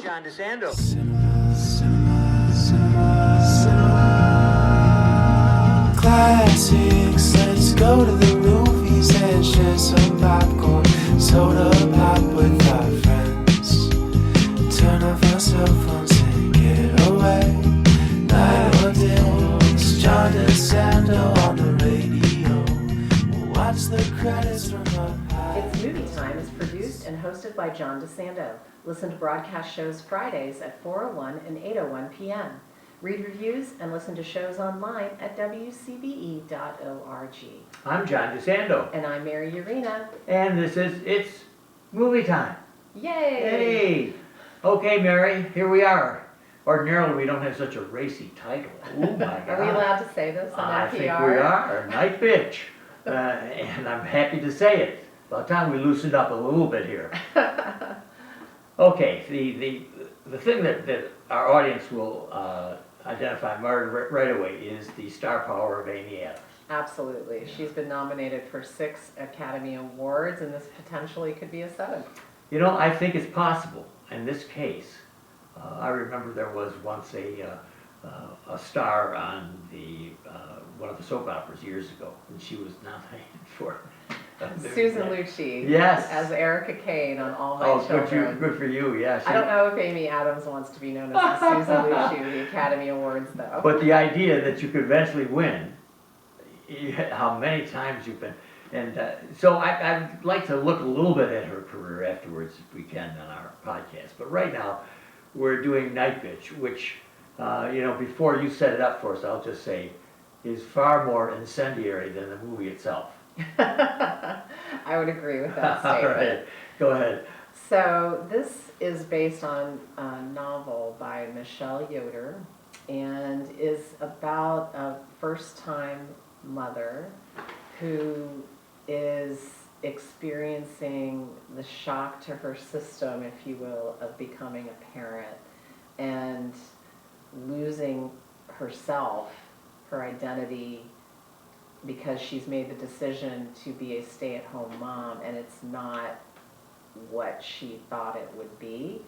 John DeSando. Classics, let's go to the movies and share some popcorn, soda pop with our friends. Turn off our cell phones and get away. Night or day, it's John DeSando on the radio. We'll watch the credits from up high. It's Movie Time is produced and hosted by John DeSando. Listen to broadcast shows Fridays at 4:01 and 8:01 p.m. Read reviews and listen to shows online at WCBE.org. I'm John DeSando. And I'm Mary Yerina. And it's movie time. Yay! Hey! Okay, Mary, here we are. Ordinarily, we don't have such a racy title. Oh my God. Are we allowed to say this on I NPR? think we are. Nightbitch. And I'm happy to say it. About time we loosened up a little bit here. Okay, the thing that our audience will identify right away is the star power of Amy Adams. Absolutely. She's been nominated for 6 Academy Awards, and this potentially could be a 7th. You know, I think it's possible in this case. I remember there was once a star on one of the soap operas years ago, and she was nominated for Susan Lucci. Yes. As Erica Kane on All My Children. Good for you, yeah. I don't know if Amy Adams wants to be known as the Susan Lucci of the Academy Awards, though. But the idea that you could eventually win, how many times you've been, and so I'd like to look a little bit at her career afterwards if we can on our podcast. But right now, we're doing Nightbitch, which, before you set it up for us, I'll just say, is far more incendiary than the movie itself. I would agree with that statement. All right, go ahead. So this is based on a novel by Michelle Yoder and is about a first-time mother who is experiencing the shock to her system, if you will, of becoming a parent and losing herself, her identity, because she's made the decision to be a stay-at-home mom and it's not what she thought it would be.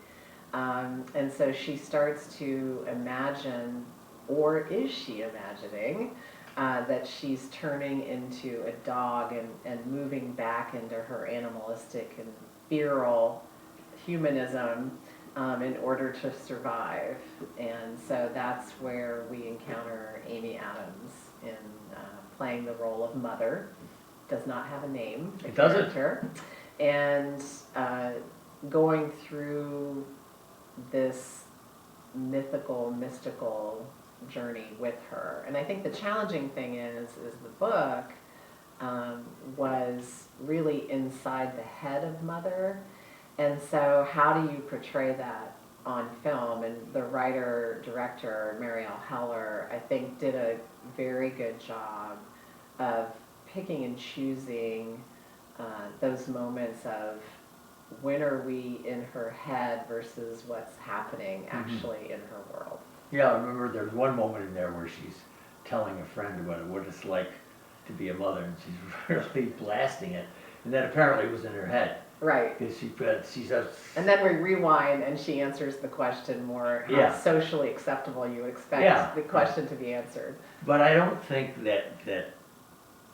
And so she starts to imagine, or is she imagining, that she's turning into a dog and moving back into her animalistic and feral humanism in order to survive. And so that's where we encounter Amy Adams in playing the role of mother. Does not have a name. It doesn't. Character. And going through this mystical journey with her. And I think the challenging thing is the book was really inside the head of mother. And so how do you portray that on film? And the writer-director, Marielle Heller, I think did a very good job of picking and choosing those moments of when are we in her head versus what's happening actually in her world. Yeah, I remember there's one moment in there where she's telling a friend what it's like to be a mother, and she's really blasting it, and that apparently was in her head. Right. Because she says. And then we rewind, and she answers the question more how socially acceptable you would expect the question to be answered. But I don't think that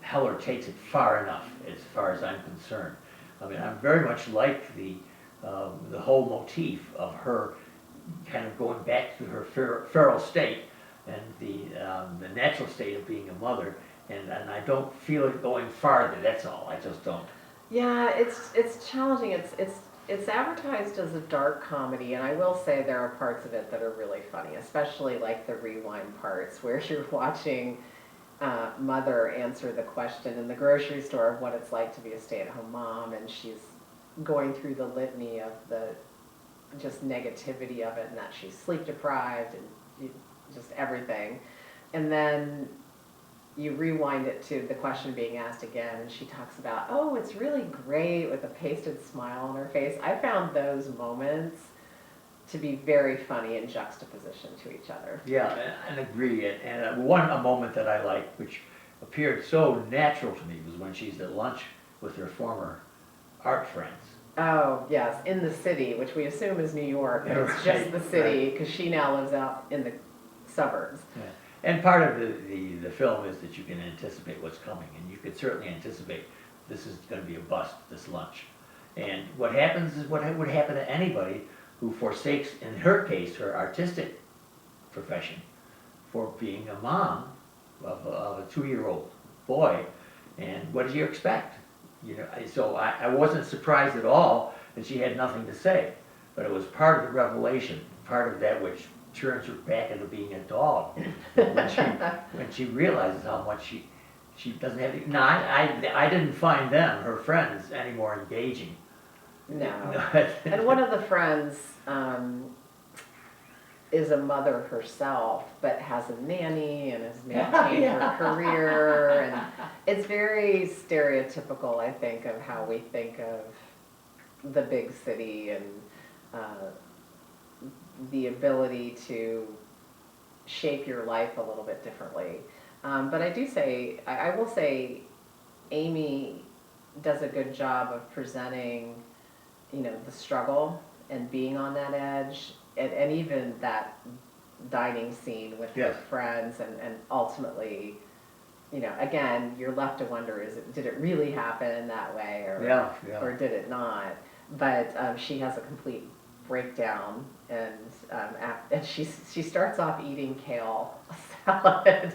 Heller takes it far enough, as far as I'm concerned. I mean, I very much like the whole motif of her kind of going back to her feral state and the natural state of being a mother, and I don't feel it going farther. That's all. I just don't. Yeah, it's challenging. It's advertised as a dark comedy, and I will say there are parts of it that are really funny, especially like the rewind parts where you're watching mother answer the question in the grocery store of what it's like to be a stay-at-home mom, and she's going through the litany of the just negativity of it, and that she's sleep deprived and just everything. And then you rewind it to the question being asked again, and she talks about, oh, it's really great, with a pasted smile on her face. I found those moments to be very funny in juxtaposition to each other. Yeah, and agree. And a moment that I liked, which appeared so natural to me, was when she's at lunch with her former art friends, Oh, yes, in the city, which we assume is New York, but it's just Right, the city, because she now lives out in the suburbs. Yeah. And part of the film is that you can anticipate what's coming, and you could certainly anticipate this is gonna be a bust, this lunch. And what happens is what would happen to anybody who forsakes, in her case, her artistic profession for being a mom of a 2-year-old boy. And what do you expect? You know, so I wasn't surprised at all that she had nothing to say, but it was part of the revelation, part of that which turns her back into being a dog when she realizes how much she doesn't have. No, I didn't find them, her friends, any more engaging. No. And one of the friends is a mother herself, but has a nanny and has maintained her career. And it's very stereotypical, I think, of how we think of the big city and the ability to shape your life a little bit differently. But I will say, Amy does a good job of presenting, you know, the struggle and being on that edge, and even that dining scene with her friends, and ultimately, you know, again, you're left to wonder, did it really happen that way, or did it not? But she has a complete breakdown, and she starts off eating kale salad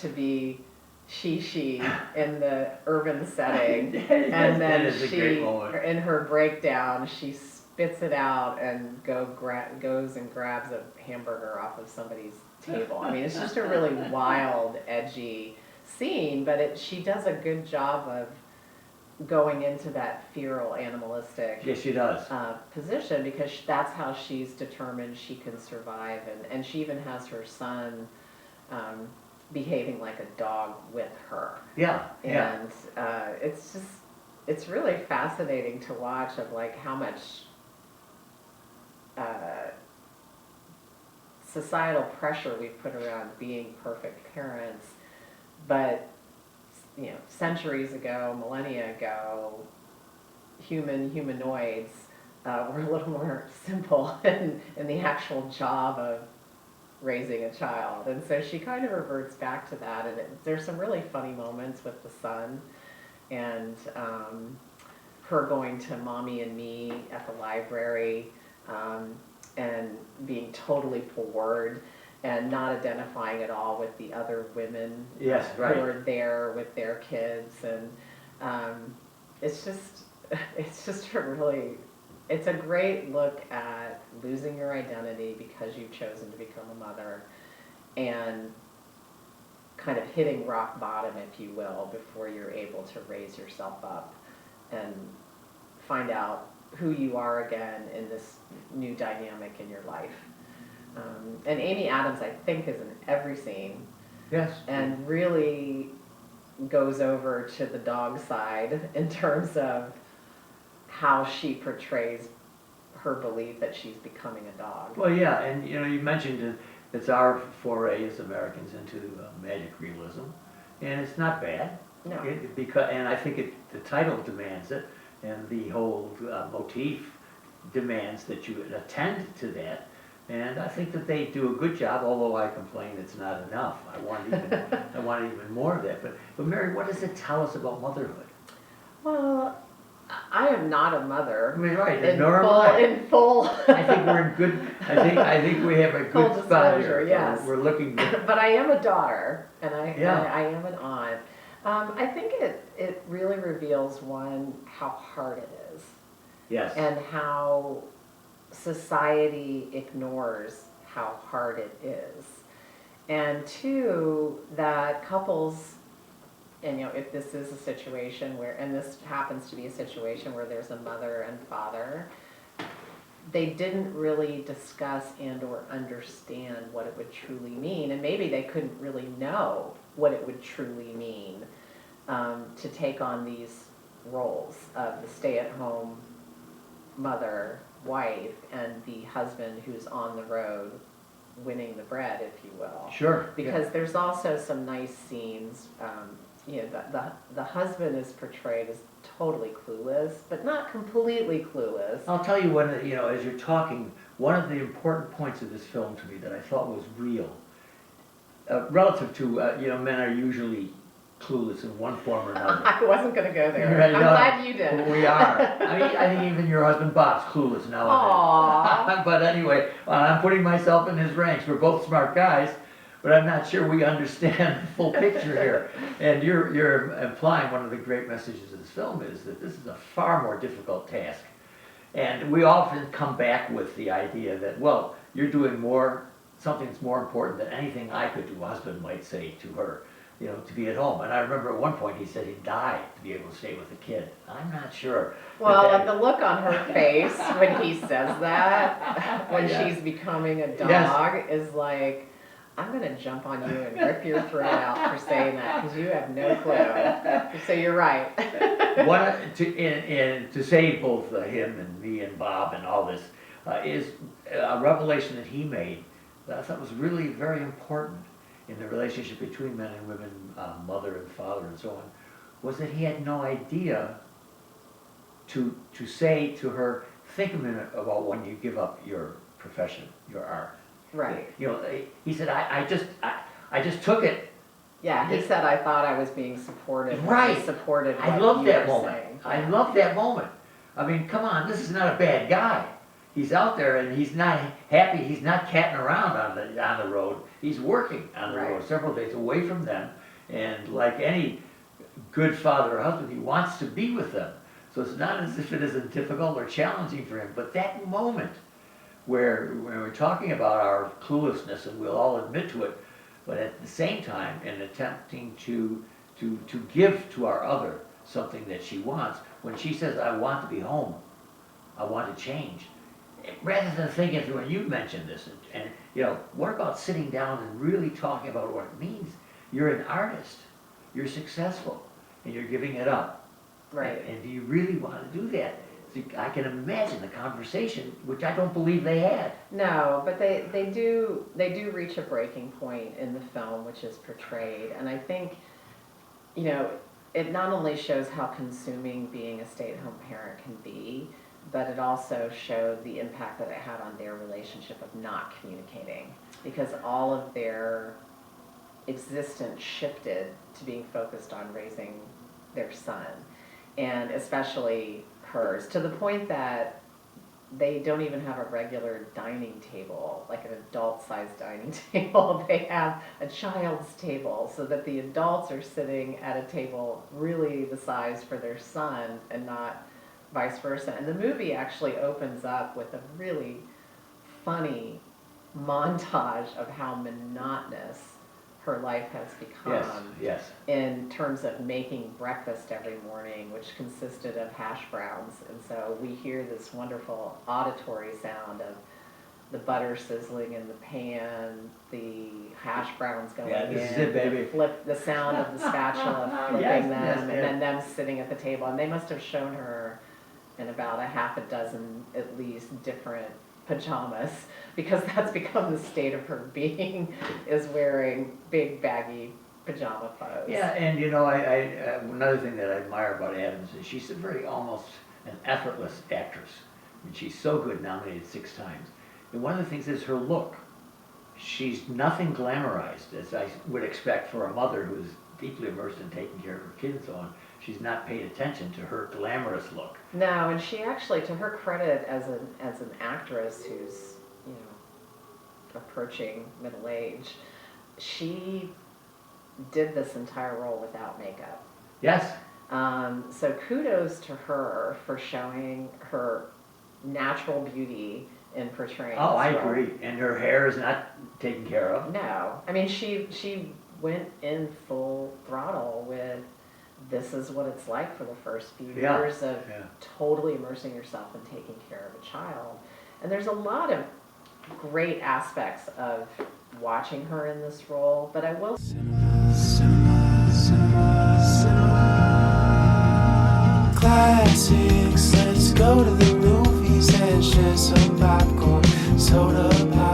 to be she in the urban setting, and then she, in her breakdown, she spits it out and goes and grabs a hamburger off of somebody's table. I mean, it's just a really wild, edgy scene, but she does a good job of going into that feral, animalistic Yes, she does. position, because that's how she's determined she can survive, and she even has her son behaving like a dog with her. Yeah, yeah. And it's really fascinating to watch, of like how much societal pressure we put around being perfect parents, but you know, centuries ago, millennia ago, humanoids were a little more simple in the actual job of raising a child. And so she kind of reverts back to that, and there's some really funny moments with the son, and her going to Mommy and Me at the library, and being totally bored and not identifying at all with the other women who are there with their kids. And it's a great look at losing your identity because you've chosen to become a mother, and kind of hitting rock bottom, if you will, before you're able to raise yourself up and find out who you are again in this new dynamic in your life. And Amy Adams, I think, is in every scene. Yes. And really goes over to the dog side in terms of how she portrays her belief that she's becoming a dog. Well, yeah, and you know, you mentioned it's our foray as Americans into magic realism, and it's not bad. No. And I think the title demands it, and the whole motif demands that you attend to that. And I think that they do a good job, although I complain it's not enough. I want even more of that. But Mary, what does it tell us about motherhood? Well, I am not a mother. I mean, right, in nor am full, I. in full. I think we're in good. I think we have a Full good spot disclosure, here. yes. We're looking good. But I am a daughter, and I am an aunt. I think it really reveals, one, how hard it is. Yes. And how society ignores how hard it is. And two, that couples, and you know, if this is a situation where, and this happens to be a situation where there's a mother and father, they didn't really discuss and or understand what it would truly mean, and maybe they couldn't really know what it would truly mean to take on these roles of the stay-at-home mother, wife, and the husband who's on the road winning the bread, if you will. Sure. Because there's also some nice scenes you know, the husband is portrayed as totally clueless, but not completely clueless. I'll tell you when, as you're talking, one of the important points of this film to me that I thought was real, relative to, men are usually clueless in one form or another. I wasn't going to go there. Right, I'm no, glad you did. We are. I think even your husband Bob's clueless nowadays. Aww. But anyway, I'm putting myself in his ranks. We're both smart guys, but I'm not sure we understand the full picture here. And you're implying one of the great messages of this film is that this is a far more difficult task. And we often come back with the idea that, well, you're doing something that's more important than anything I could do, a husband might say to her, to be at home. And I remember at one point he said he'd die to be able to stay with the kid. I'm not sure. Well, and the look on her face when he says that, when she's becoming a dog, is like, I'm going to jump on you and rip your throat out for saying that, because you have no clue. So you're right. To save both him and me and Bob and all this is a revelation that he made that I thought was really very important in the relationship between men and women, mother and father and so on, was that he had no idea to say to her, think a minute about when you give up your profession, your art. Right. He said, I just took it. Yeah, he said, I thought I was being supported. Right. I supported what I love you that were moment. saying. I love that moment. I mean, come on, this is not a bad guy. He's out there and he's not happy. He's not catting around on the road. He's working on the road several days away from them. And like any good father or husband, he wants to be with them. So it's not as if it isn't difficult or challenging for him. But that moment where we're talking about our cluelessness, and we'll all admit to it, but at the same time, in attempting to give to our other something that she wants, when she says, I want to be home, I want to change, rather than thinking through, and you mentioned this, and what about sitting down and really talking about what it means? You're an artist, you're successful, and you're giving it up. Right. And do you really want to do that? So I can imagine the conversation, which I don't believe they had. No, but they do reach a breaking point in the film, which is portrayed, and I think, it not only shows how consuming being a stay-at-home parent can be, but it also showed the impact that it had on their relationship of not communicating, because all of their existence shifted to being focused on raising their son, and especially hers, to the point that they don't even have a regular dining table, like an adult-sized dining table. They have a child's table, so that the adults are sitting at a table really the size for their son and not vice versa. And the movie actually opens up with a really funny montage of how monotonous her life has become. Yes. In terms of making breakfast every morning, which consisted of hash browns. And so we hear this wonderful auditory sound of the butter sizzling in the pan, the hash browns going in, this is it, baby. the sound of the spatula flipping them, and then them sitting at the table. And they must have shown her in about a half a dozen, at least, different pajamas, because that's become the state of her being, is wearing big baggy pajama clothes. Yeah, and I another thing that I admire about Adams is she's almost an effortless actress. I mean, she's so good, nominated 6 times. And one of the things is her look. She's nothing glamorized, as I would expect for a mother who's deeply immersed in taking care of her kids and so on. She's not paid attention to her glamorous look. No, and she actually, to her credit as an actress who's, approaching middle age, she did this entire role without makeup. Yes. So kudos to her for showing her natural beauty in portraying Oh, this I role. agree. And her hair is not taken care of. No, I mean she went in full throttle with, this is what it's like for the first few years of totally immersing yourself in taking care of a child. And there's a lot of great aspects of watching her in this role, but I will Classics, let's go to the movies and share some popcorn, soda pop.